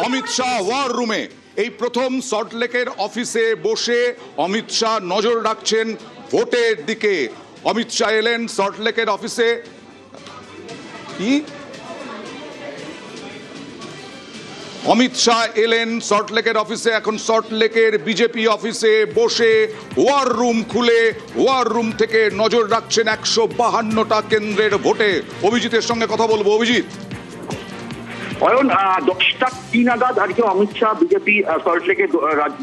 Amit Shah war রুমে। এই প্রথম সল্টলেকের অফিসে বসে অমিত শাহ নজর রাখছেন ভোটের দিকে। অমিত শাহ এলেন সল্টলেকের অফিসে। অমিত শাহ এলেন সল্টলেকের অফিসে। এখন সল্টলেকের বিজেপি অফিসে বসে ওয়ার রুম খুলে ওয়ার রুম থেকে নজর রাখছেন 152টা কেন্দ্রের ভোটে। অভিজিতের সঙ্গে কথা বলবো। অভিজিৎ, অয়ন, 10:03 নাগাদ আজকে অমিত শাহ বিজেপি সল্টলেকের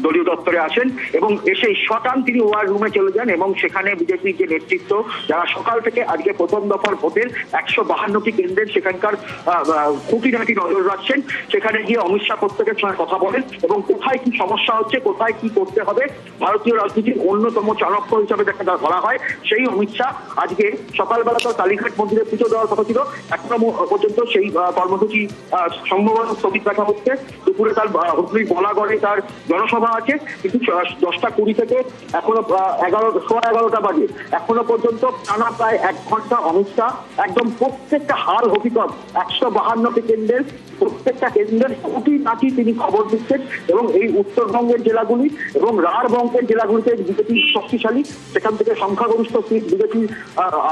দলীয় দপ্তরে আসেন এবং এসে শটান তিনি ওয়ার রুমে চলে যান এবং সেখানে বিজেপির যে নেতৃত্ব যারা সকাল থেকে আজকে প্রথম দফার ভোটের 152টি কেন্দ্রের সেখানকার খুঁটিনাটি নজর রাখছেন। সেখানে গিয়ে অমিত শাহ প্রত্যেকের সঙ্গে কথা বলেন এবং কোথায় কি সমস্যা হচ্ছে, কোথায় কি করতে হবে, ভারতীয় রাজনীতির অন্যতম চাণক্য হিসাবে যাকে ধরা হয় সেই অমিত শাহ আজকে সকালবেলা তার কালীঘাট মন্দিরে পুজো দেওয়ার কথা ছিল। এখনো পর্যন্ত সেই কর্মসূচি সম্ভবত স্থগিত রাখা হচ্ছে। দুপুরে তার হুগলির বলাগড়ে তার জনসভা আছে, কিন্তু 10:20 থেকে এখনো 11:15 বাজে এখনো পর্যন্ত টানা প্রায় 1 ঘন্টা অমিত শাহ একদম প্রত্যেকটা হাল হকিকত 152টি কেন্দ্রের প্রত্যেকটা কেন্দ্রের খুঁটিনাটি তিনি খবর দিচ্ছেন এবং এই উত্তরবঙ্গের জেলাগুলি এবং রাঢ়বঙ্গের জেলাগুলিতে বিজেপি শক্তিশালী, সেখান থেকে সংখ্যাগরিষ্ঠ সিট বিজেপির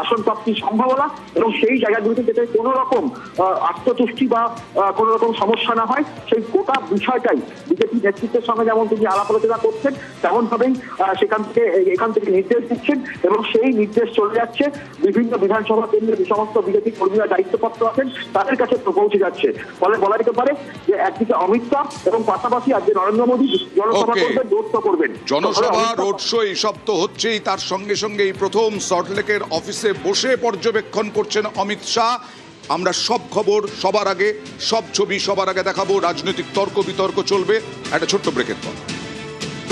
আসন প্রাপ্তির সম্ভাবনা এবং সেই জায়গাগুলিতে যাতে কোনো রকম আত্মতুষ্টি বা কোনো রকম সমস্যা না হয় সেই গোটা বিষয়টাই বিজেপি নেতৃত্বের সঙ্গে যেমন তিনি আলাপ আলোচনা করছেন তেমন ভাবেই এখান থেকে নির্দেশ দিচ্ছেন এবং সেই নির্দেশ চলে যাচ্ছে বিভিন্ন বিধানসভা কেন্দ্রে যে সমস্ত বিজেপি কর্মীরা দায়িত্বপ্রাপ্ত আছেন তাদের কাছে পৌঁছে যাচ্ছে। ফলে বলা যেতে পারে যে একদিকে অমিত শাহ এবং পাশাপাশি আজকে নরেন্দ্র মোদী জনসভা করবেন, রোড শো করবেন। জনসভা, রোড শো এইসব তো হচ্ছেই, তার সঙ্গে সঙ্গে এই প্রথম সল্টলেকের অফিসে বসে পর্যবেক্ষণ করছেন অমিত শাহ। আমরা সব খবর সবার আগে, সব ছবি সবার আগে দেখাবো। রাজনৈতিক তর্ক বিতর্ক চলবে একটা ছোট্ট ব্রেকের পর।